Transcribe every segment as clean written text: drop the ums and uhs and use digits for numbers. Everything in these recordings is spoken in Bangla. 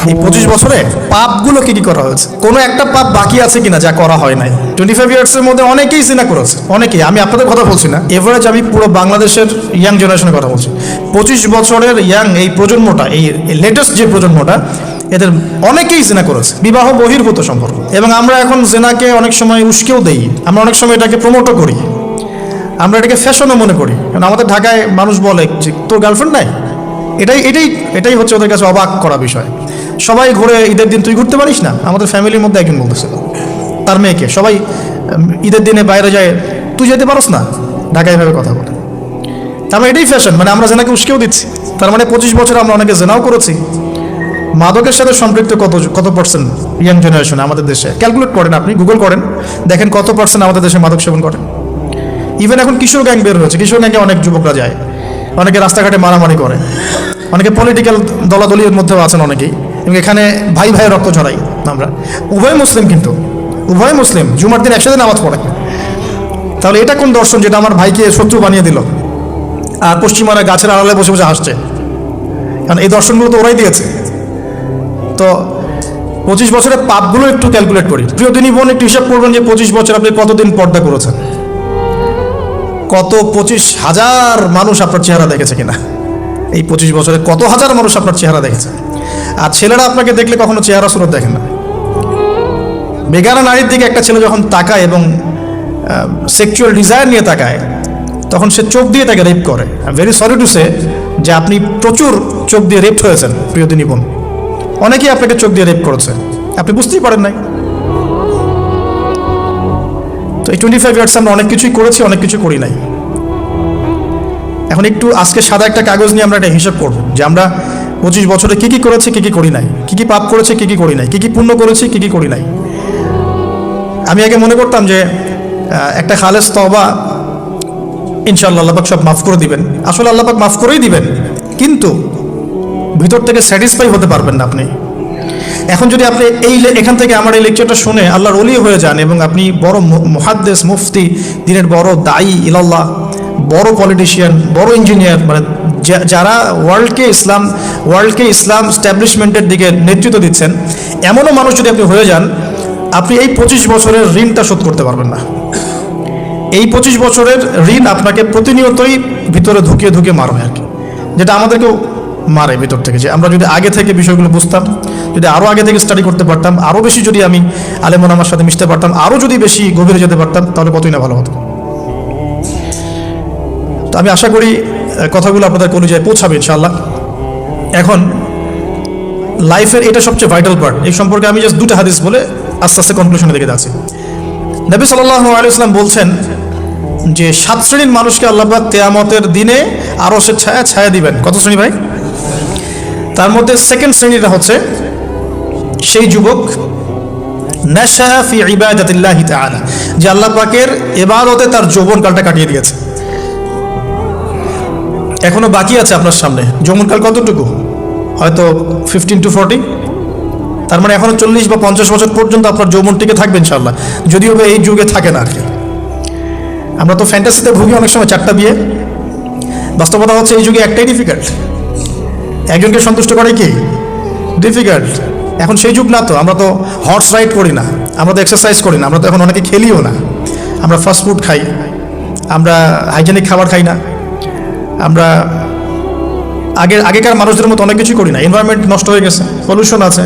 এই 25 বছরে পাপগুলো কি কি করা হয়েছে, কোনো একটা পাপ বাকি আছে কিনা যা করা হয় নাই। 25 ইয়ার্সের মধ্যে অনেকেই জিনা করেছে, অনেকেই। আমি আপনাদের কথা বলছি না, এভারেজ আমি পুরো বাংলাদেশের ইয়াং জেনারেশনের কথা বলছি। 25 বছরের ইয়াং এই প্রজন্মটা, এই লেটেস্ট যে প্রজন্মটা, এদের অনেকেই জিনা করেছে, বিবাহ বহির্ভূত সম্পর্ক। এবং আমরা এখন জিনাকে অনেক সময় উস্কেও দেই, আমরা অনেক সময় এটাকে প্রমোটও করি, আমরা এটাকে ফ্যাশনও মনে করি। কারণ আমাদের ঢাকায় মানুষ বলে যে তোর গার্লফ্রেন্ড নাই, এটাই হচ্ছে ওদের কাছে অবাক করা বিষয়। সবাই ঘুরে, ঈদের দিন তুই ঘুরতে পারিস না? আমাদের ফ্যামিলির মধ্যে একজন বলতেছিল তার মেয়েকে, সবাই ঈদের দিনে বাইরে যায়, তুই যেতে পারস না? ঢাকায় এভাবে কথা বলে। তারপরে এটাই ফ্যাশন, মানে আমরা জেনাকে উস্কেও দিচ্ছি। তার মানে 25 বছর আমরা অনেকে জেনাও করেছি। মাদকের সাথে সম্পৃক্ত কত পার্সেন্ট ইয়াং জেনারেশন আমাদের দেশে? ক্যালকুলেট করেন, আপনি গুগল করেন, দেখেন কত পার্সেন্ট আমাদের দেশে মাদক সেবন করেন। ইভেন এখন কিশোর গ্যাং বের হয়েছে, কিশোর গ্যাংয়ে অনেক যুবকরা যায়, অনেকে রাস্তাঘাটে মারামারি করে, অনেকে পলিটিক্যাল দলাদলির মধ্যেও আছেন অনেকেই। এবং এখানে ভাই ভাইয়ের রক্ত ঝরাই আমরা। উভয় মুসলিম, কিন্তু উভয় মুসলিম, জুমার দিন একসাথে নামাজ পড়ে। তাহলে এটা কোন দর্শন যেটা আমার ভাইকে শত্রু বানিয়ে দিল, আর পশ্চিমারা গাছের আড়ালে বসে বসে হাসছে? কারণ এই দর্শনগুলো তো ওরাই দিয়েছে। তো 25 বছরের পাপগুলো একটু ক্যালকুলেট করি। প্রিয় দিনী বোন, একটু হিসাব করবেন যে 25 বছর আপনি কতদিন পর্দা করেছেন, কত 25,000 মানুষ আপনার চেহারা দেখেছে কিনা, এই 25 বছরে কত হাজার মানুষ আপনার চেহারা দেখেছে। আর ছেলেরা আপনাকে দেখলে কখনো চেহারা সুরত দেখেন না। বেগানা নারীর দিকে একটা ছেলে যখন তাকায় এবং সেক্সুয়াল ডিজায়ার নিয়ে তাকায়, তখন সে চোখ দিয়ে তাকে রেপ করে। ভেরি সরি টু সে যে আপনি প্রচুর চোখ দিয়ে রেপ হয়েছেন প্রিয় দিনী বোন। অনেকেই আপনাকে চোখ দিয়ে রেপ করেছে, আপনি বুঝতেই পারেন নাই। তো এই 25 ইয়ার্স আমরা অনেক কিছুই করেছি, অনেক কিছু করি নাই। এখন একটু আজকে সাদা একটা কাগজ নিয়ে আমরা একটা হিসাব করব যে আমরা 25 বছরে কী কী করেছি, কী কী করি নাই, কী কী পাপ করেছি, কী কী করি নাই, কী কী পুণ্য করেছি, কী কী করি নাই। আমি আগে মনে করতাম যে একটা খালেস তওবা ইনশাআল্লাহ আল্লাহ পাক সব মাফ করে দিবেন। আসলে আল্লাহ পাক মাফ করেই দিবেন, কিন্তু ভিতর থেকে স্যাটিসফাই হতে পারবেন না আপনি। এখন যদি আপনি এখান থেকে আমার এই লেকচারটা শুনে আল্লাহর ওলি হয়ে যান এবং আপনি বড় মুহাদ্দিস, মুফতি, দিনের বড় দায়ী ইলাল্লাহ, বড় পলিটিশিয়ান, বড় ইঞ্জিনিয়ার, মানে যারা ওয়ার্ল্ডকে ইসলাম স্ট্যাবলিশমেন্টের দিকে নেতৃত্ব দিচ্ছেন, এমনও মানুষ যদি আপনি হয়ে যান, আপনি এই 25 বছরের ঋণটা শোধ করতে পারবেন না। এই 25 বছরের ঋণ আপনাকে প্রতিনিয়তই ভিতরে ঢুকিয়ে মারবে আর কি, যেটা আমাদেরকেও মারে ভিতর থেকে। যে আমরা যদি আগে থেকে বিষয়গুলো বুঝতাম, যদি আরও আগে থেকে স্টাডি করতে পারতাম, আরও বেশি যদি আমি আলেমন আমার সাথে মিশতে পারতাম, আরও যদি বেশি গভীরে যেতে পারতাম, তাহলে কতই না ভালো হতো। তো আমি আশা করি কথাগুলো আপনাদের কলিজায় পৌঁছাবে ইনশাআল্লাহ। এখন লাইফের এটা সবচেয়ে ভাইটাল পার্ট। এই সম্পর্কে আমি জাস্ট 2টা হাদিস বলে আস্তে আস্তে কনক্লুশনের দিকে যাচ্ছি। নবী সাল্লাল্লাহু আলাইহি ওয়াসাল্লাম বলছেন যে 7 শ্রেণীর মানুষকে আল্লাহ পাক কিয়ামতের দিনে আরশের ছায়া দিবেন। কত শ্রেণী ভাই? তার মধ্যে সেকেন্ড শ্রেণীটা হচ্ছে সেই যুবক নাশা ফি ইবাদাতিল্লাহি তাআলা, যে আল্লাহ পাকের ইবাদতে তার যৌবনকালটা কাটিয়ে দিয়েছে। এখনো বাকি আছে আপনার সামনে। যৌবনকাল কতটুকু? হয়তো 15 to 40। তার মানে এখনো 40 বা 50 বছর পর্যন্ত আপনার যৌবন টিকে থাকবে ইনশাআল্লাহ, যদিও এই যুগে থাকে না আর কি। আমরা তো ফ্যান্টাসিতে ভুগি অনেক সময়, 4টা বিয়ে। বাস্তবতা হচ্ছে এই যুগে একটাই ডিফিকাল্ট, একজনকে সন্তুষ্ট করে কি ডিফিকাল্ট। এখন সেই যুগ না তো, আমরা তো হর্স রাইড করি না, আমরা তো এক্সারসাইজ করি না, আমরা তো এখন অনেকে খেলিও না, আমরা ফাস্ট ফুড খাই, আমরা হাইজেনিক খাবার খাই না, আমরা আগেকার মানুষদের মতো অনেক কিছু করি না। এনভায়রনমেন্ট নষ্ট হয়ে গেছে, পলিউশন আছে,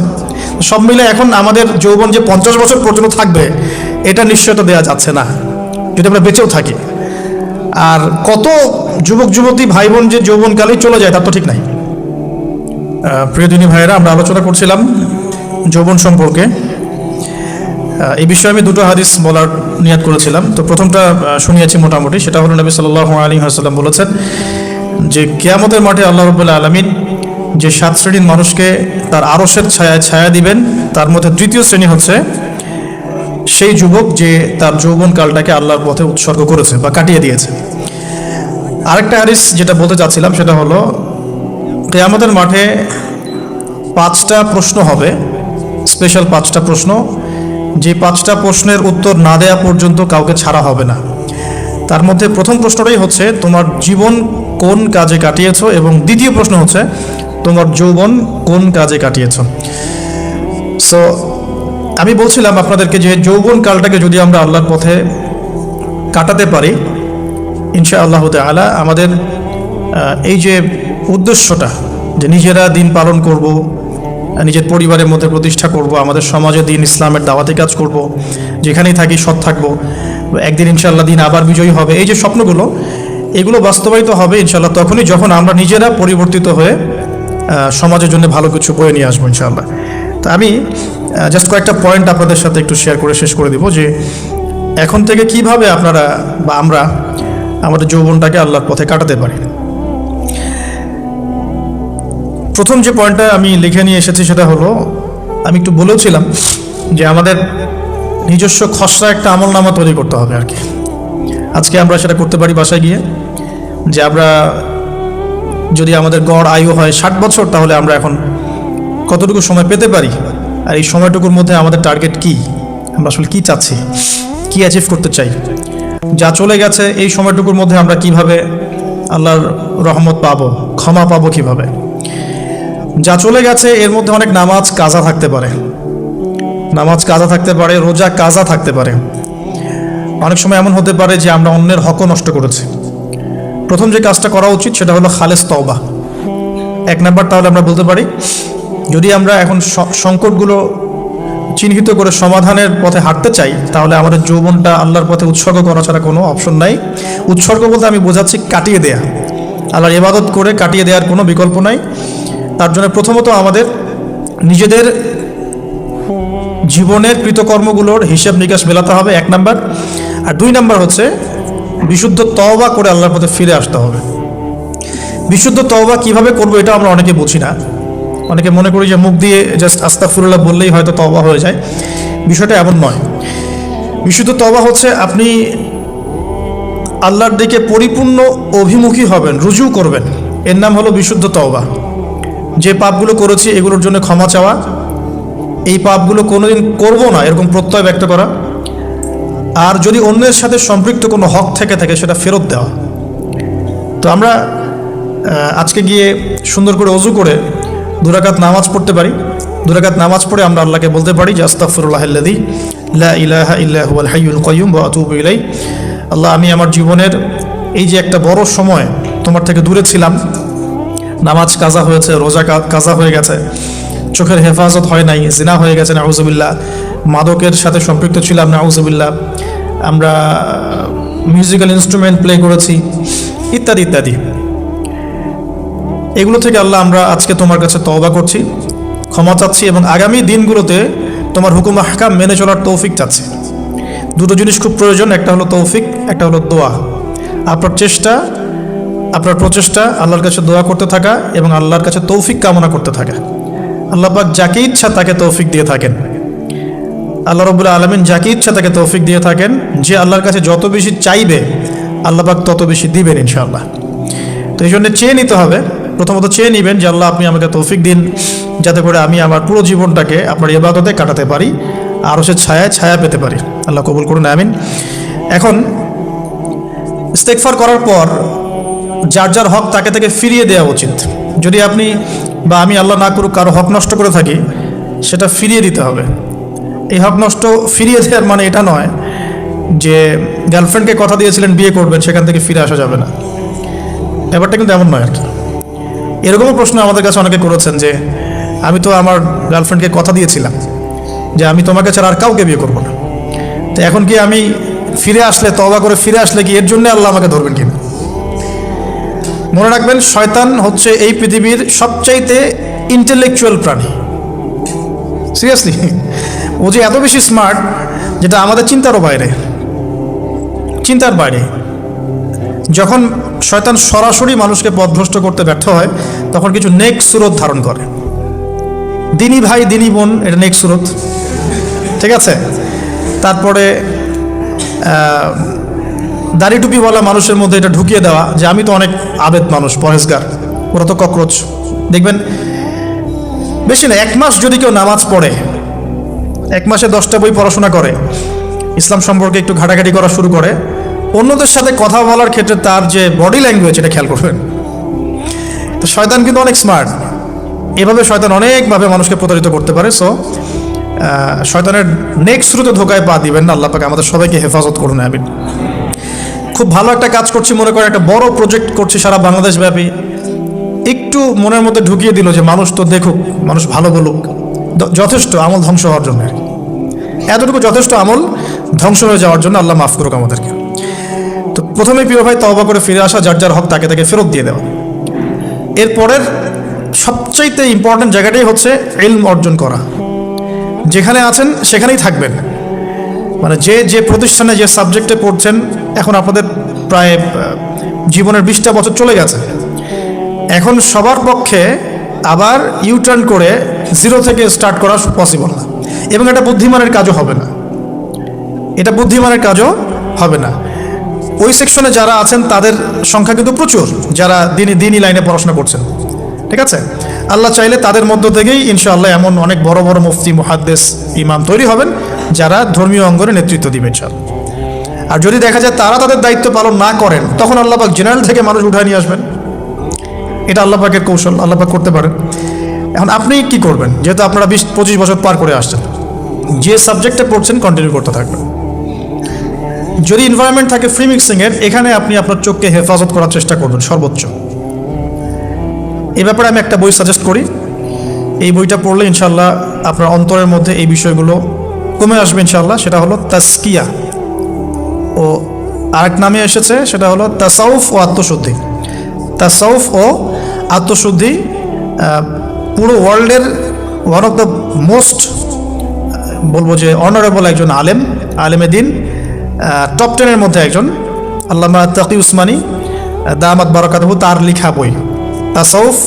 সব মিলে এখন আমাদের যৌবন যে 50 বছর পর্যন্ত থাকবে, এটা নিশ্চয়তা দেওয়া যাচ্ছে না যদি আমরা বেঁচেও থাকি। আর কত যুবক যুবতী ভাই বোন যে যৌবনকালেই চলে যায় তার তো ঠিক নাই। প্রিয় দিনী ভাইয়েরা, আমরা আলোচনা করছিলাম যৌবন সম্পর্কে। এই বিষয়ে আমি 2টো হাদিস বলার নিয়াত করেছিলাম। তো প্রথমটা শুনিয়েছি মোটামুটি, সেটা হলো নবী সাল্লাল্লাহু আলাইহি ওয়াসাল্লাম বলেছেন যে কিয়ামতের মাঠে আল্লাহ রাব্বুল আলামিন যে 7 শ্রেণীর মানুষকে তার আরশের ছায়া দিবেন, তার মধ্যে 3য় শ্রেণী হচ্ছে সেই যুবক যে তার যৌবনকালটাকে আল্লাহর পথে উৎসর্গ করেছে বা কাটিয়ে দিয়েছে। আরেকটা হাদিস যেটা বলতে চাচ্ছিলাম সেটা হলো কিয়ামতের মাঠে 5টা প্রশ্ন হবে, স্পেশাল 5টা প্রশ্ন, যে 5টা প্রশ্নের উত্তর না দেওয়া পর্যন্ত কাউকে ছাড়া হবে না। তার মধ্যে প্রথম প্রশ্নটাই হচ্ছে তোমার জীবন কোন কাজে কাটিয়েছো, এবং দ্বিতীয় প্রশ্ন হচ্ছে তোমার যৌবন কোন কাজে কাটিয়েছ। সো আমি বলছিলাম আপনাদেরকে যে যৌবন কালটাকে যদি আমরা আল্লাহর পথে কাটাতে পারি, ইনশাআল্লাহ তাআলা আমাদের এই যে উদ্দেশ্যটা, যে নিজেরা দিন পালন করব, নিজের পরিবারের মধ্যে প্রতিষ্ঠা করব, আমাদের সমাজে দিন ইসলামের দাওয়াতি কাজ করব, যেখানেই থাকি সৎ থাকবো, একদিন ইনশাআল্লাহ দিন আবার বিজয়ী হবে, এই যে স্বপ্নগুলো, এগুলো বাস্তবায়িত হবে ইনশাআল্লাহ তখনই যখন আমরা নিজেরা পরিবর্তিত হয়ে সমাজের জন্য ভালো কিছু বয়ে নিয়ে আসবো ইনশাআল্লাহ। তা আমি জাস্ট কয়েকটা পয়েন্ট আপনাদের সাথে একটু শেয়ার করে শেষ করে দিব, যে এখন থেকে কিভাবে আপনারা বা আমরা আমাদের যৌবনটাকে আল্লাহর পথে কাটাতে পারি। প্রথম যে পয়েন্টটা আমি লিখে নিয়ে এসেছি সেটা হলো, আমি একটু বলেছিলাম যে আমাদের নিজস্ব খসড়া একটা আমলনামা তৈরি করতে হবে আর কি। আজকে আমরা সেটা করতে পারি বাসায় গিয়ে, যে আমরা যদি আমাদের গড় আয়ু হয় 60 বছর, তাহলে আমরা এখন কতটুকু সময় পেতে পারি, আর এই সময়টুকুর মধ্যে আমাদের টার্গেট কি, আমরা আসলে কি চাচ্ছি, কি অ্যাচিভ করতে চাই, যা চলে গেছে এই সময়টুকুর মধ্যে আমরা কিভাবে আল্লাহর রহমত পাবো, ক্ষমা পাবো কিভাবে। যা চলে গেছে এর মধ্যে অনেক নামাজ কাজা থাকতে পারে, রোজা কাজা থাকতে পারে। অনেক সময় এমন হতে পারে যে আমরা অন্যের হকও নষ্ট করেছি। প্রথম যে কাজটা করা উচিত সেটা হলো খালেস তওবা। 1 নাম্বার, তাহলে আমরা বলতে পারি যদি আমরা এখন সংকটগুলো চিহ্নিত করে সমাধানের পথে হাঁটতে চাই, তাহলে আমাদের যৌবনটা আল্লাহর পথে উৎসর্গ করা ছাড়া কোনো অপশন নাই। উৎসর্গ বলতে আমি বোঝাচ্ছি কাটিয়ে দেয়া, আল্লাহর ইবাদত করে কাটিয়ে দেওয়ার কোনো বিকল্প নাই। তার জন্য প্রথমত আমাদের নিজেদের জীবনের কৃতকর্মগুলোর হিসাব নিকাশ মেলাতে হবে, 1 নাম্বার। আর 2 নাম্বার হচ্ছে বিশুদ্ধ তওবা করে আল্লাহর পথে ফিরে আসতে হবে। বিশুদ্ধ তওবা কিভাবে করবো এটা আমরা অনেকে বুঝি না। অনেকে মনে করি যে মুখ দিয়ে জাস্ট আস্তাগফিরুল্লাহ বললেই হয়তো তওবা হয়ে যায়, বিষয়টা এমন নয়। বিশুদ্ধ তওবা হচ্ছে আপনি আল্লাহর দিকে পরিপূর্ণ অভিমুখী হবেন, রুজু করবেন, এর নাম হলো বিশুদ্ধ তওবা। যে পাপগুলো করেছি এগুলোর জন্য ক্ষমা চাওয়া, এই পাপগুলো কোনোদিন করব না এরকম প্রত্যয় ব্যক্ত করা, আর যদি অন্যের সাথে সম্পৃক্ত কোনো হক থেকে থাকে সেটা ফেরত দেওয়া। তো আমরা আজকে গিয়ে সুন্দর করে ওযু করে 2 রাকাত নামাজ পড়তে পারি। 2 রাকাত নামাজ পড়ে আমরা আল্লাহকে বলতে পারি যে আস্তাগফিরুল্লাহাল্লাযী লা ইলাহা ইল্লা হুয়াল হাইয়ুল কাইয়্যুম ওয়া আতুবু ইলাইহি। আল্লাহ, আমি আমার জীবনের এই যে একটা বড় সময় তোমার থেকে দূরে ছিলাম, নামাজ কাজা হয়েছে, রোজা কাজা হয়ে গেছে, চোখের হেফাজত হয় নাই, জিনা হয়ে গেছে নাউজুবিল্লাহ, মাদকের সাথে সম্পৃক্ত ছিলাম নাউজুবিল্লাহ, আমরা মিউজিক্যাল ইনস্ট্রুমেন্ট প্লে করেছি, ইত্যাদি ইত্যাদি। এগুলো থেকে আল্লাহ আমরা আজকে তোমার কাছে তওবা করছি, ক্ষমা চাচ্ছি, এবং আগামী দিনগুলোতে তোমার হুকুম আহকাম মেনে চলার তৌফিক চাচ্ছি। 2টো জিনিস খুব প্রয়োজন, একটা হলো তৌফিক, একটা হলো দোয়া। আপনার প্রচেষ্টা আল্লাহর কাছে দোয়া করতে থাকা এবং আল্লাহর কাছে তৌফিক কামনা করতে থাকা। আল্লাহ পাক যাকে ইচ্ছা তাকে তৌফিক দিয়ে থাকেন, আল্লাহ রাব্বুল আলামিন যাকে ইচ্ছা তাকে তৌফিক দিয়ে থাকেন। যে আল্লাহর কাছে যত বেশি চাইবে আল্লাহ পাক তত বেশি দিবেন ইনশাআল্লাহ। তো এই জন্য চেয়ে নিতে হবে, প্রথমত চেয়ে নেবেন যে আল্লাহ আপনি আমাকে তৌফিক দিন, যাতে করে আমি আমার পুরো জীবনটাকে আপনার ইবাদতে কাটাতে পারি, আরও সে ছায়া পেতে পারি। আল্লাহ কবুল করুন, আমিন। এখন ইস্তেগফার করার পর যার যার হক তাকে তাকে ফিরিয়ে দেওয়া উচিত। যদি আপনি বা আমি আল্লাহ না করুক কারো হক নষ্ট করে থাকি, সেটা ফিরিয়ে দিতে হবে। এই হক নষ্ট ফিরিয়ে দেওয়ার মানে এটা নয় যে গার্লফ্রেন্ডকে কথা দিয়েছিলেন বিয়ে করবেন, সেখান থেকে ফিরে আসা যাবে না, ব্যাপারটা কিন্তু এমন নয় আর কি। এরকমও প্রশ্ন আমাদের কাছে অনেকে করেছেন যে আমি তো আমার গার্লফ্রেন্ডকে কথা দিয়েছিলাম যে আমি তোমাকে ছাড়া আর কাউকে বিয়ে করবো না, তো এখন কি আমি ফিরে আসলে, তওবা করে ফিরে আসলে কি এর জন্য আল্লাহ আমাকে ধরবেন কিনা? মনে রাখবেন, শয়তান হচ্ছে এই পৃথিবীর সবচাইতে ইন্টেলেকচুয়াল প্রাণী। সিরিয়াসলি, ও যে এত বেশি স্মার্ট যেটা আমাদের চিন্তার বাইরে। যখন শয়তান সরাসরি মানুষকে পথভ্রষ্ট করতে ব্যর্থ হয়, তখন কিছু নেক সুরত ধারণ করে। দিনী ভাই দিনী বোন, এটা নেক সুরত, ঠিক আছে। তারপরে দাড়ি টুপিওয়ালা মানুষের মধ্যে এটা ঢুকিয়ে দেওয়া যে আমি তো অনেক আবেদ মানুষ, পরেজগার, ওরা তো ককরোচ। দেখবেন বেশি না, 1 মাস যদি কেউ নামাজ পড়ে, 1 মাসে 10টা বই পড়াশোনা করে, ইসলাম সম্পর্কে একটু ঘাটাঘাটি করা শুরু করে, অন্যদের সাথে কথা বলার ক্ষেত্রে তার যে বডি ল্যাঙ্গুয়েজ, এটা খেয়াল করবেন। তো শয়তান কিন্তু অনেক স্মার্ট, এভাবে শয়তান অনেকভাবে মানুষকে প্রতারিত করতে পারে। সো শয়তানের নেক্সট থ্রুতে ধোকায় পা দিবেন না। আল্লাহ পাক আমাদের সবাইকে হেফাজত করুন, আমিন। খুব ভালো একটা কাজ করছি মনে করেন, একটা বড় প্রজেক্ট করছি সারা বাংলাদেশ ব্যাপী, একটু মনের মধ্যে ঢুকিয়ে দিল যে মানুষ তো দেখুক, মানুষ ভালো বলুক, যথেষ্ট আমল ধ্বংস হওয়ার জন্য। এতটুকু যথেষ্ট আমল ধ্বংস হয়ে যাওয়ার জন্য। আল্লাহ মাফ করুক আমাদেরকে। তো প্রথমে প্রিয় ভাই তওবা করে ফিরে আসা, যার যার হক তাকে তাকে ফেরত দিয়ে দেওয়া। এরপরের সবচাইতে ইম্পর্টেন্ট জায়গাটাই হচ্ছে ইলম অর্জন করা। যেখানে আছেন সেখানেই থাকবেন, মানে যে প্রতিষ্ঠানে যে সাবজেক্টে পড়ছেন, এখন আপনাদের প্রায় জীবনের 20টা বছর চলে গেছে। এখন সবার পক্ষে আবার ইউটার্ন করে জিরো থেকে স্টার্ট করা পসিবল না, এবং এটা বুদ্ধিমানের কাজও হবে না। এটা বুদ্ধিমানের কাজও হবে না। ওই সেকশনে যারা আছেন তাদের সংখ্যা কিন্তু প্রচুর, যারা দিনই লাইনে পড়াশোনা করছেন, ঠিক আছে। আল্লাহ চাইলে তাদের মধ্য থেকেই ইনশাআল্লাহ এমন অনেক বড় বড় মুফতি, মুহাদ্দিস, ইমাম তৈরি হবেন যারা ধর্মীয় অঙ্গনে নেতৃত্ব দিবেন ইনশাআল্লাহ। আর যদি দেখা যায় তারা তাদের দায়িত্ব পালন না করেন, তখন আল্লাহ পাক জেনারেল থেকে মানুষ উঠায় নিয়ে আসবেন। এটা আল্লাহ পাকের কৌশল, আল্লাহ পাক করতে পারেন। এখন আপনি কি করবেন? যেহেতু আপনারা 20-25 বছর পার করে আসছেন, যে সাবজেক্টে পড়ছেন কন্টিনিউ করতে থাকবেন। যদি এনভায়রনমেন্ট থাকে ফ্রি মিক্সিংয়ের, এখানে আপনি আপনার চোখকে হেফাজত করার চেষ্টা করবেন সর্বোচ্চ। এই ব্যাপারে আমি একটা বই সাজেস্ট করি। এই বইটা পড়লে ইনশাআল্লাহ আপনার অন্তরের মধ্যে এই বিষয়গুলো কমে আসবে ইনশাআল্লাহ। সেটা হলো তাসকিয়া, ও আরেক নামে এসেছে, সেটা হলো তাসাউফ ও আত্মশুদ্ধি। তাসাউফ ও আত্মশুদ্ধি পুরো ওয়ার্ল্ডের ওয়ান অফ দ্য মোস্ট, বলবো যে অনারেবল একজন আলেমে দিন, টপ 10-এর মধ্যে একজন, আল্লামা তাকি উসমানী দামাত বারাকাতুহু, তার লেখা বই তাসাউফ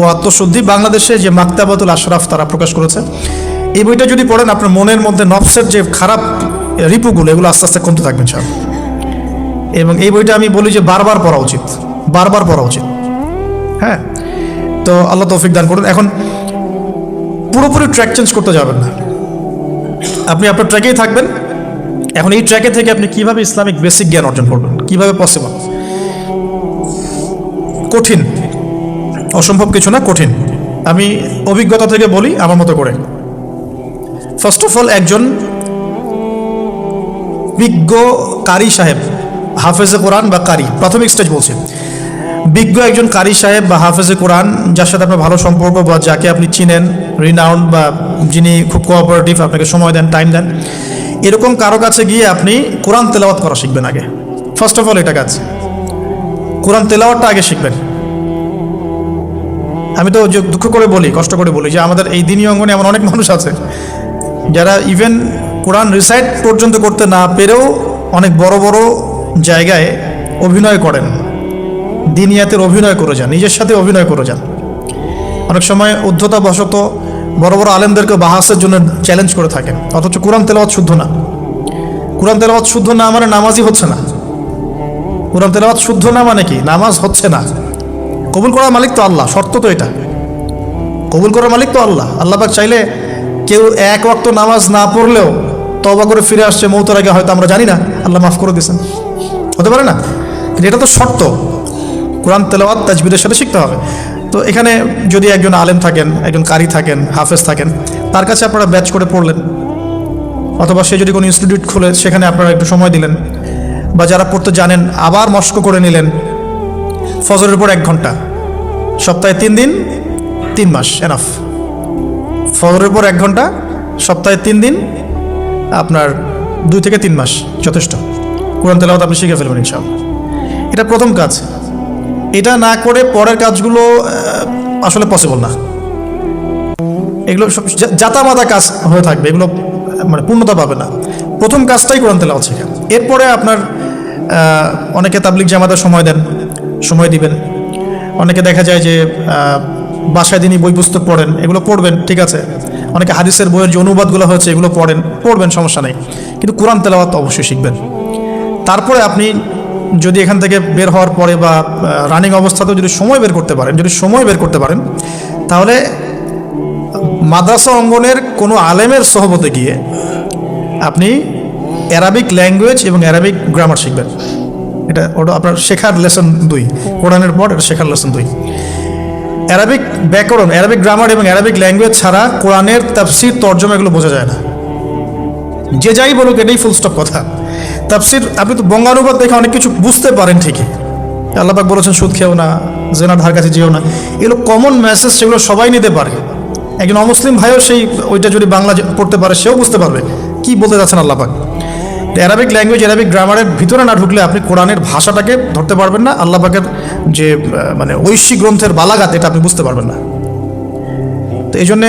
ও আত্মশুদ্ধি। বাংলাদেশে যে মাকতাবাতুল আশরাফ তারা প্রকাশ করেছে। এই বইটা যদি পড়েন, আপনার মনের মধ্যে নফসের যে খারাপ রিপুগুলো, এগুলো আস্তে আস্তে কমতে থাকবেন সব। এবং এই বইটা আমি বলি যে বারবার পড়া উচিত। হ্যাঁ, তো আল্লাহ তৌফিক দান করুন। এখন পুরোপুরি ট্র্যাক চেঞ্জ করতে যাবেন না, আপনি আপনার ট্র্যাকেই থাকবেন। এখন এই ট্র্যাকে থেকে আপনি কিভাবে ইসলামিক বেসিক জ্ঞান অর্জন করবেন, কিভাবে পসিবল? কঠিন, অসম্ভব কিছু না, কঠিন। আমি অভিজ্ঞতা থেকে বলি আমার মতো করে। ফার্স্ট অফ অল, একজন বিজ্ঞ কারি সাহেব, হাফেজে কোরআন বা কারি, প্রাথমিক স্টেজ বলছি, বিজ্ঞ একজন কারি সাহেব বা হাফেজে কোরআন, যার সাথে আপনার ভালো সম্পর্ক বা যাকে আপনি চিনেন, রিনাউন্ড বা যিনি খুব কোঅপারেটিভ, আপনাকে সময় দেন, টাইম দেন, এরকম কারো কাছে গিয়ে আপনি কোরআন তেলাওয়াত করা শিখবেন আগে। ফার্স্ট অফ অল এটা কাজ, কোরআন তেলাওয়াতটা আগে শিখবেন। আমি তো দুঃখ করে বলি, কষ্ট করে বলি যে আমাদের এই দিনী অঙ্গনে এমন অনেক মানুষ আছে যারা ইভেন কোরআন রিসাইট পর্যন্ত করতে না পেরেও অনেক বড় বড় জায়গায় অভিনয় করেন, দিনিয়াতের অভিনয় করে যান, নিজের সাথে অভিনয় করে যান। অনেক সময় উদ্ধতাবশত বড় বড় আলেমদেরকে বাহাসের জন্য চ্যালেঞ্জ করে থাকেন, অথচ কোরআন তেলাওয়াত শুদ্ধ না। কোরআন তেলাওয়াত শুদ্ধ না মানে নামাজই হচ্ছে না। কোরআন তেলাওয়াত শুদ্ধ না মানে কি? নামাজ হচ্ছে না। কবুল করার মালিক তো আল্লাহ, শর্ত তো এটা। কবুল করার মালিক তো আল্লাহ। আল্লাহ পাক চাইলে কেউ এক ওয়াক্ত নামাজ না পড়লেও তওবা করে ফিরে আসছে মৌতের আগে, হয়তো আমরা জানি না, আল্লাহ মাফ করে দিয়েছেন, হতে পারে না? কিন্তু এটা তো শর্ত, কোরআন তেলাওয়াত তাজবিদের সাথে শিখতে হবে। তো এখানে যদি একজন আলেম থাকেন, একজন কারি থাকেন, হাফেজ থাকেন, তার কাছে আপনারা ব্যাচ করে পড়লেন, অথবা সে যদি কোনো ইনস্টিটিউট খুলে সেখানে আপনারা একটু সময় দিলেন, বা যারা পড়তে জানেন আবার মস্ক করে নিলেন। ফজরের পর 1 ঘন্টা, সপ্তাহে 3 দিন, 3 মাস এনাফ। ফজরের পর 1 ঘন্টা, সপ্তাহে 3 দিন, আপনার 2 থেকে 3 মাস যথেষ্ট। কোরআন তেলাওয়াত আপনি শিখে ফেলবেন ইনশাআল্লাহ। এটা প্রথম কাজ। এটা না করে পরের কাজগুলো আসলে পসিবল না। এগুলো সব জাতামাতা কাজ হয়ে থাকবে, এগুলো মানে পূর্ণতা পাবে না। প্রথম কাজটাই কোরআন তেলাওয়াত শেখা। এরপরে আপনার অনেকে তাবলিগ জামাতের সময় দিবেন। অনেকে দেখা যায় যে বাসায় দিনই বই পুস্তক পড়েন, এগুলো পড়বেন, ঠিক আছে। অনেকে হাদিসের বইয়ের যে অনুবাদগুলো হয়েছে এগুলো পড়বেন, সমস্যা নেই। কিন্তু কোরআন তেলাওয়াত অবশ্যই শিখবেন। তারপরে আপনি যদি এখান থেকে বের হওয়ার পরে বা রানিং অবস্থাতেও যদি সময় বের করতে পারেন, তাহলে মাদ্রাসা অঙ্গনের কোনো আলেমের সহবতে গিয়ে আপনি অ্যারাবিক ল্যাঙ্গুয়েজ এবং অ্যারাবিক গ্রামার শিখবেন। ওটা আপনার শেখার লেসন 2, কোরআনের পর এটা শেখার লেসন 2। অ্যারাবিক ব্যাকরণ, অ্যারাবিক গ্রামার এবং অ্যারাবিক ল্যাঙ্গুয়েজ ছাড়া কোরআনের তাফসির তর্জমা এগুলো বোঝা যায় না। যে যাই বলুক এটাই ফুল স্টপ কথা। তাফসির আপনি তো বঙ্গানুবাদ দেখে অনেক কিছু বুঝতে পারেন ঠিকই, আল্লাহ পাক বলেছেন সুদ খেও না, জেনার ধার কাছে যেও না, এগুলো কমন মেসেজ, সেগুলো সবাই নিতে পারে। একজন অমুসলিম ভাইও সেই ওইটা যদি বাংলা পড়তে পারে সেও বুঝতে পারবে কি বলতে যাচ্ছেন আল্লাহ পাক। অ্যারাবিক ল্যাঙ্গুয়েজ, অ্যারাবিক গ্রামারের ভিতরে না ঢুকলে আপনি কোরআনের ভাষাটাকে ধরতে পারবেন না, আল্লাহ পাকের যে মানে ঐশী গ্রন্থের বালাগাত এটা আপনি বুঝতে পারবেন না। তো এই জন্যে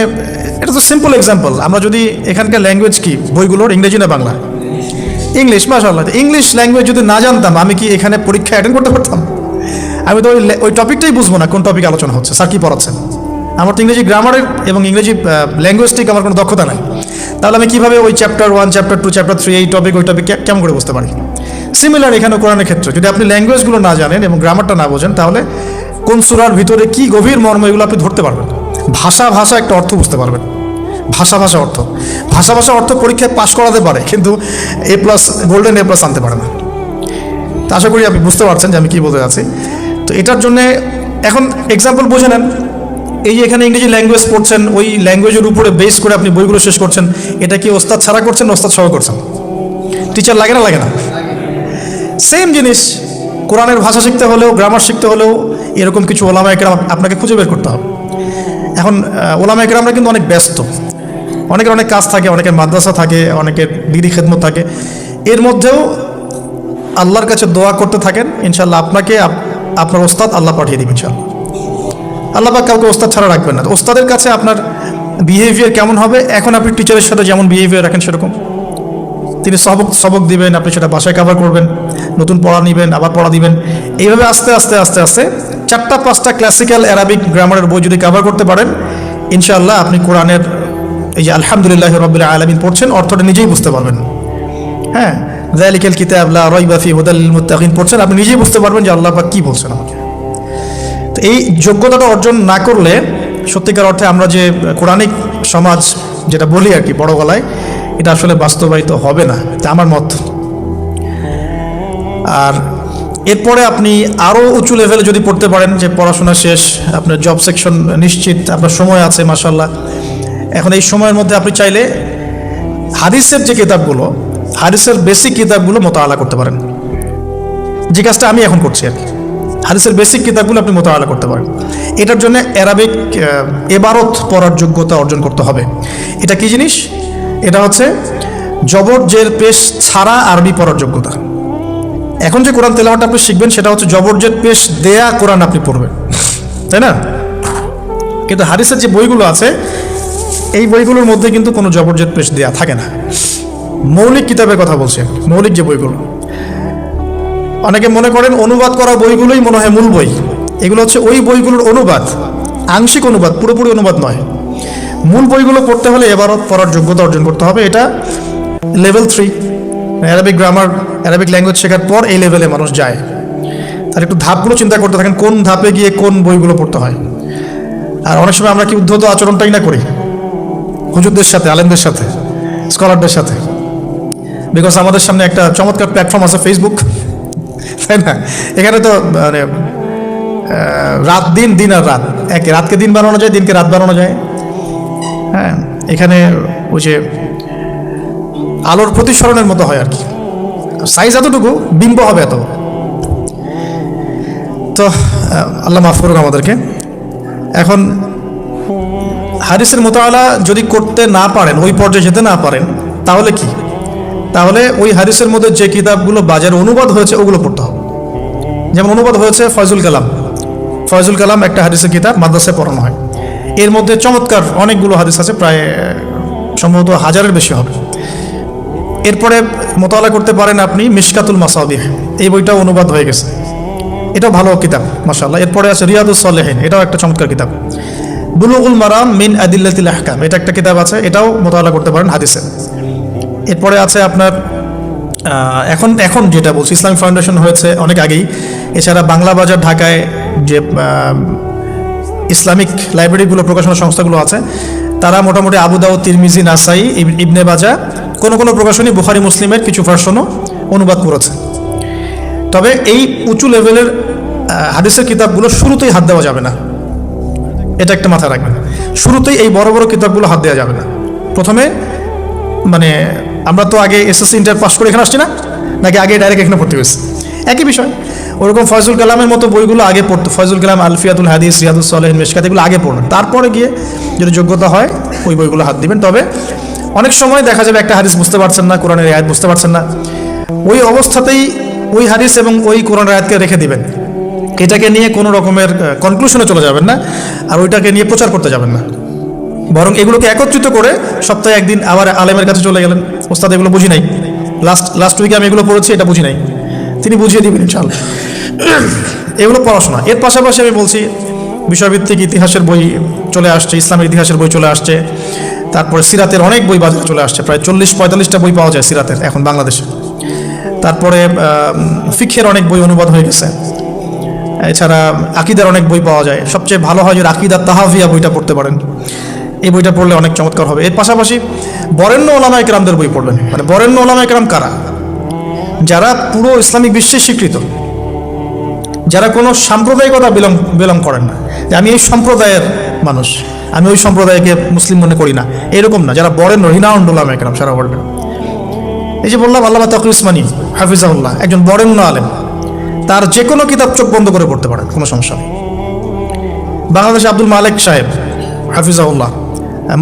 এটা তো সিম্পল এক্সাম্পল। আমরা যদি এখানকার ল্যাঙ্গুয়েজ কি বইগুলোর ইংরেজি না বাংলা? ইংলিশ, মাশাআল্লাহ। ইংলিশ ল্যাঙ্গুয়েজ যদি না জানতাম আমি কি এখানে পরীক্ষা অ্যাটেন্ড করতে পারতাম? আমি তো ওই টপিকটাই বুঝবো না কোন টপিক আলোচনা হচ্ছে, স্যার কী পড়াচ্ছেন। আমার তো ইংরেজি গ্রামারের এবং ইংরেজি ল্যাঙ্গুয়েজটিক আমার কোনো দক্ষতা নাই, তাহলে আমি কীভাবে ওই চ্যাপ্টার 1, চ্যাপ্টার 2, চ্যাপ্টার 3 এই টপিক ওই টপিক কেমন করে বুঝতে পারি? সিমিলার এখানে কোরআনের ক্ষেত্রে যদি আপনি ল্যাঙ্গুয়েজগুলো না জানেন এবং গ্রামারটা না বোঝেন, তাহলে কোন সূরার ভিতরে কী গভীর মর্ম এগুলো আপনি ধরতে পারবেন। ভাষা একটা অর্থ বুঝতে পারবেন, ভাষা অর্থ পরীক্ষায় পাশ করাতে পারে, কিন্তু A+ গোল্ডেন A+ আনতে পারে না। তো আশা করি আপনি বুঝতে পারছেন যে আমি কী বলতে যাচ্ছি। তো এটার জন্যে এখন এক্সাম্পল বুঝে নেন। এই যে এখানে ইংরেজি ল্যাঙ্গুয়েজ পড়ছেন, ওই ল্যাঙ্গুয়েজের উপরে বেস করে আপনি বইগুলো শেষ করছেন, এটা কি ওস্তাদ ছাড়া করছেন না ওস্তাদ সহ করছেন? টিচার লাগে না? সেম জিনিস, কোরআনের ভাষা শিখতে হলেও, গ্রামার শিখতে হলেও এরকম কিছু ওলামা একরাম আপনাকে খুঁজে বের করতে হবে। এখন ওলামা একরামরা কিন্তু অনেক ব্যস্ত, অনেকের অনেক কাজ থাকে, অনেকের মাদ্রাসা থাকে, অনেকের দিদি খেদমত থাকে। এর মধ্যেও আল্লাহর কাছে দোয়া করতে থাকেন, ইনশাল্লাহ আপনাকে আপনার ওস্তাদ আল্লাহ পাঠিয়ে দিবেন ইনশাল্লাহ। আল্লাহ পাক কাউকে ওস্তাদ ছাড়া রাখবেন না। ওস্তাদের কাছে আপনার বিহেভিয়ার কেমন হবে, এখন আপনি টিচারের সাথে যেমন বিহেভিয়ার রাখেন সেরকম তিনি সবক দিবেন, আপনি সেটা বাসায় কভার করবেন, নতুন পড়া নেবেন, আবার পড়া দিবেন। এইভাবে আস্তে আস্তে 4-5টা ক্লাসিক্যাল অ্যারাবিক গ্রামারের বই যদি কভার করতে পারেন, ইনশাআল্লাহ আপনি কোরআনের এই যে আলহামদুলিল্লাহি রাব্বিল আলামিন পড়ছেন অর্থটা নিজেই বুঝতে পারবেন। হ্যাঁ, যালিকাল কিতাব লা রাইবা ফিহি হুদাল লিল মুত্তাকিন পড়ছেন, আপনি নিজেই বুঝতে পারবেন যে আল্লাহ পাক কী বলছেন আমাকে। তো এই যোগ্যতাটা অর্জন না করলে সত্যিকার অর্থে আমরা যে কোরআনিক সমাজ যেটা বলি আর কি বড় গলায়, এটা আসলে বাস্তবায়িত হবে না, এটা আমার মত। আর এরপরে আপনি আরও উঁচু লেভেলে যদি পড়তে পারেন, যে পড়াশোনা শেষ, আপনার জব সেকশন নিশ্চিত, আপনার সময় আছে মাশাআল্লাহ, এখন এই সময়ের মধ্যে আপনি চাইলে হাদিসের যে কিতাবগুলো, হাদিসের বেসিক কিতাবগুলো মোতালা করতে পারেন, যে কাজটা আমি এখন করছি আর কি। হাদিসের বেসিক কিতাবগুলো আপনি মোতালা করতে পারেন। এটার জন্য অ্যারাবিক এবারত পড়ার যোগ্যতা অর্জন করতে হবে। এটা কি জিনিস? এটা হচ্ছে জবর জের পেশ ছাড়া আরবি পড়ার যোগ্যতা। এখন যে কোরআন তেলাওয়াত আপনি শিখবেন সেটা হচ্ছে জবর জের পেশ দেয়া কোরআন আপনি পড়বেন, তাই না? কিন্তু হাদিসের যে বইগুলো আছে এই বইগুলোর মধ্যে কিন্তু কোনো জবর জের পেশ দেয়া থাকে না। মৌলিক কিতাবের কথা বলছি, মৌলিক যে বইগুলো। অনেকে মনে করেন অনুবাদ করা বইগুলোই মনে হয় মূল বই। এগুলো হচ্ছে ওই বইগুলোর অনুবাদ, আংশিক অনুবাদ, পুরোপুরি অনুবাদ নয়। মূল বইগুলো পড়তে হলে এবারত পড়ার যোগ্যতা অর্জন করতে হবে। এটা level 3 Arabic grammar, Arabic language শেখার পর এই লেভেলে মানুষ যায়। তার একটু ধাপগুলো চিন্তা করতে থাকেন, কোন ধাপে গিয়ে কোন বইগুলো পড়তে হয়। আর অনেক সময় আমরা কি উদ্ধত আচরণটাই না করি হুজুরদের সাথে, আলেমদের সাথে, স্কলারদের সাথে। বিকজ আমাদের সামনে একটা চমৎকার প্ল্যাটফর্ম আছে ফেসবুক, তাই না? এখানে তো মানে রাত দিন, দিন আর রাত, একে রাতকে দিন বানানো যায়, দিনকে রাত বানানো যায়। হ্যাঁ, এখানে ওই যে আলোর প্রতিসরণের মতো হয় আর কি, সাইজ এতটুকু, বিম্ব হবে এত। তো আল্লাহ মাফ করুক আমাদেরকে। এখন হাদিসের মোতালা যদি করতে না পারেন, ওই পর্যায়ে যেতে না পারেন, তাহলে কি? তাহলে ওই হাদিসের মধ্যে যে কিতাবগুলো বাজারে অনুবাদ হয়েছে ওগুলো পড়তে হবে। যেমন অনুবাদ হয়েছে ফয়জুল কালাম একটা হাদিসের কিতাব, মাদ্রাসায় পড়ানো হয়। এর মধ্যে চমৎকার অনেকগুলো হাদিস আছে, প্রায় সম্ভবত 1000-এর বেশি হবে। এরপরে মোতালা করতে পারেন আপনি মিশকাতুল মাসাবিহ, এই বইটাও অনুবাদ হয়ে গেছে, এটাও ভালো কিতাব মাশাআল্লাহ। এরপরে আছে রিয়াদুস সালেহিন, এটাও একটা চমৎকার কিতাব। বুলুগুল মারাম মিন আদিল্লাতিল আহকাম, এটা একটা কিতাব আছে, এটাও মোতালা করতে পারেন হাদিসে। এরপরে আছে আপনার এখন যেটা বলছি ইসলামিক ফাউন্ডেশন হয়েছে অনেক আগেই। এছাড়া বাংলা বাজার ঢাকায় যে ইসলামিক লাইব্রেরিগুলো, প্রকাশনা সংস্থাগুলো আছে, তারা মোটামুটি আবু দাউদ, তিরমিজি, নাসাই, ইবনে বাজা, কোনো প্রকাশনী বুখারী মুসলিমের কিছু ভার্সনও অনুবাদ করেছে। তবে এই উঁচু লেভেলের হাদিসের কিতাবগুলো শুরুতেই হাত দেওয়া যাবে না। এটা একটা মাথায় রাখবেন। শুরুতেই এই বড় বড় কিতাবগুলো হাত দেওয়া যাবে না। প্রথমে মানে আমরা তো আগে এসএসসি ইন্টার পাস করে এখানে আসছি না, নাকি আগে ডাইরেক্ট এখানে ভর্তি হয়েছে? একই বিষয়। ওরকম ফয়জুল কালামের মতো বইগুলো আগে পড়তো, ফয়জুল কালাম, আলফিয়াতুল হাদিস, রিয়াদুস সালেহিন, মিশকাত, এগুলো আগে পড়বেন। তারপরে গিয়ে যদি যোগ্যতা হয় ওই বইগুলো হাত দিবেন। তবে অনেক সময় দেখা যাবে একটা হাদিস বুঝতে পারছেন না, কোরআনের আয়াত বুঝতে পারছেন না, ওই অবস্থাতেই ওই হাদিস এবং ওই কোরআনের আয়াতকে রেখে দিবেন। এটাকে নিয়ে কোনো রকমের কনক্লুশনে চলে যাবেন না, আর ওইটাকে নিয়ে প্রচার করতে যাবেন না। বরং এগুলোকে একত্রিত করে সপ্তাহে একদিন আবার আলেমের কাছে চলে গেলেন, ওস্তাদ এগুলো বুঝি নাই, লাস্ট উইকে আমি এগুলো পড়েছি, এটা বুঝি নাই, তিনি বুঝিয়ে দিবেন ইনশাআল্লাহ। এগুলো পড়াশোনা। এর পাশাপাশি আমি বলছি বিষয়ভিত্তিক ইতিহাসের বই চলে আসছে, ইসলামের ইতিহাসের বই চলে আসছে, তারপরে সিরাতের অনেক বই বাজারে চলে আসছে, প্রায় 40-45টা বই পাওয়া যায় সিরাতের এখন বাংলাদেশে। তারপরে ফিকহের অনেক বই অনুবাদ হয়ে গেছে। এছাড়া আকিদার অনেক বই পাওয়া যায়। সবচেয়ে ভালো হয় যে আকিদা তাহাভিয়া বইটা পড়তে পারেন, এই বইটা পড়লে অনেক চমৎকার হবে। এর পাশাপাশি বরেণ্য ওলামায়ে কেরামদের বই পড়বেন। মানে বরেণ্য ওলামায়ে কেরাম কারা? যারা পুরো ইসলামিক বিশ্বে স্বীকৃত, যারা কোনো সাম্প্রদায়িকতা বিলং করেন না, যে আমি এই সম্প্রদায়ের মানুষ, আমি ওই সম্প্রদায়কে মুসলিম মনে করি না, এরকম না। যারা বরেণ্য রিনাউন্ড ওলামায়ে কেরাম সারা ওয়ার্ল্ডে। এই যে বললাম আল্লামা তাকিউল উসমানী হাফিজাহুল্লাহ, একজন বরেণ্য আলেম, তার যে কোনো কিতাব চোখ বন্ধ করে পড়তে পারেন, কোনো সমস্যা নেই। বাংলাদেশে আব্দুল মালেক সাহেব হাফিজাহুল্লাহ,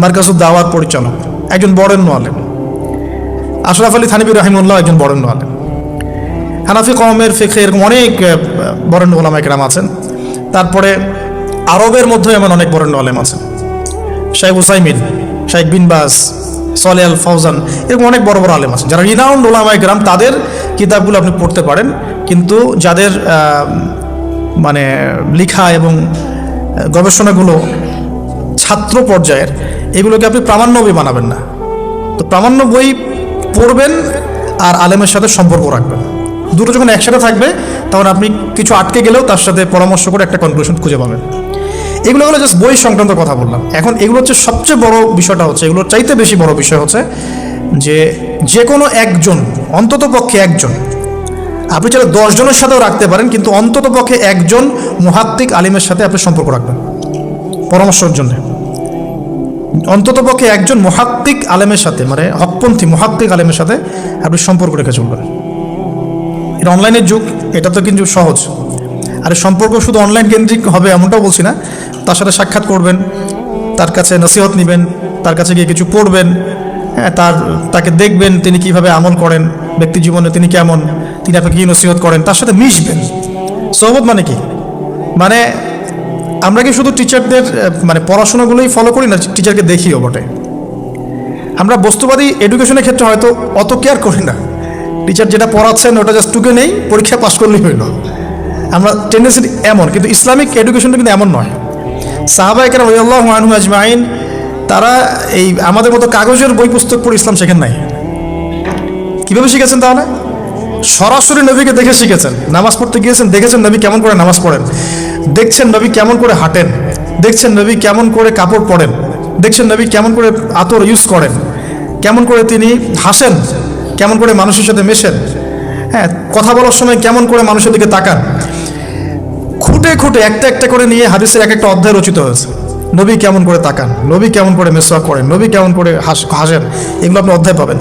মার্কাজুদ দাওয়ার পরিচালক, একজন বরেণ্য আলেম। আশরাফ আলী থানভী রাহিমুল্লাহ একজন বরেণ্য আলেম। হানাফি কওমের ফিকহে এরকম অনেক বরেণ্য ওলামায়ে কেরাম আছেন। তারপরে আরবের মধ্যে এমন অনেক বরেণ্য আলেম আছেন, শাইখ উসাইমিন, শাইখ বিন বাজ, সলে আল ফাউজান, এরকম অনেক বড় বড় আলেম আছেন যারা রিনাউন্ড ওলামায়ে কেরাম। তাদের কিতাবগুলো আপনি পড়তে পারেন, কিন্তু যাদের মানে লেখা এবং গবেষণাগুলো ছাত্র পর্যায়ের, এগুলোকে আপনি প্রামাণ্য বই বানাবেন না। তো প্রামাণ্য বই পড়বেন আর আলেমের সাথে সম্পর্ক রাখবেন। দুটো যখন একসাথে থাকবে তখন আপনি কিছু আটকে গেলেও তার সাথে পরামর্শ করে একটা কনক্লুশন খুঁজে পাবেন। এগুলো হলো জাস্ট বই সংক্রান্ত কথা বললাম। এখন এগুলো হচ্ছে সবচেয়ে বড় বিষয়টা, হচ্ছে এগুলোর চাইতে বেশি বড় বিষয় হচ্ছে যে কোনো একজন, অন্তত পক্ষে একজন, আপনি চাইলে 10 জনের সাথেও রাখতে পারেন, কিন্তু অন্তত পক্ষে একজন মুহাক্কিক আলিমের সাথে আপনি সম্পর্ক রাখবেন পরামর্শের জন্য। অন্তত পক্ষে একজন মুহাক্কিক আলেমের সাথে, মানে হকপন্থী মুহাক্কিক আলেমের সাথে আপনি সম্পর্ক রেখে চলবেন। এটা অনলাইনের যুগ, এটা তো কিন্তু সহজ। আর সম্পর্ক শুধু অনলাইন কেন্দ্রিক হবে এমনটাও বলছি না। তার সাথে সাক্ষাৎ করবেন, তার কাছে নসিহত নেবেন, তার কাছে গিয়ে কিছু পড়বেন, হ্যাঁ, তাকে দেখবেন তিনি কিভাবে আমল করেন, ব্যক্তি জীবনে তিনি কেমন, তিনি আপনাকে কী নসিহত করেন, তার সাথে মিশবেন। সোহবত মানে কি? মানে আমরা কি শুধু টিচারদের মানে পড়াশোনাগুলোই ফলো করি না, টিচারকে দেখিও বটে। আমরা বস্তুবাদী এডুকেশনের ক্ষেত্রে হয়তো অত কেয়ার করি না, টিচার যেটা পড়াচ্ছেন ওটা জাস্ট টুকে নেই, পরীক্ষা পাশ করলেই হইল। আমরা টেন্ডেন্সি এমন, কিন্তু ইসলামিক এডুকেশনটা কিন্তু এমন নয়। সাহাবায়ে কেরাম রাদিয়াল্লাহু আনহুম আজমাইন, তারা এই আমাদের মতো কাগজের বই পুস্তক পড়ে ইসলাম শেখেন নাই। কীভাবে শিখেছেন তাহলে? সরাসরি নবীকে দেখে শিখেছেন। নামাজ পড়তে গিয়েছেন, দেখেছেন নবী কেমন করে নামাজ পড়েন, দেখছেন নবী কেমন করে হাঁটেন, দেখছেন নবী কেমন করে কাপড় পরেন, দেখছেন নবী কেমন করে আতর ইউজ করেন, কেমন করে তিনি হাসেন, কেমন করে মানুষের সাথে মেশেন, হ্যাঁ, কথা বলার সময় কেমন করে মানুষের দিকে তাকান। খুঁটে খুঁটে একটা একটা করে নিয়ে হাদিসের এক একটা অধ্যায় রচিত হয়েছে। নবী কেমন করে তাকান, নবী কেমন করে মেসওয়াক করেন, নবী কেমন করে হাসেন, এগুলো আপনি অধ্যায় পাবেন।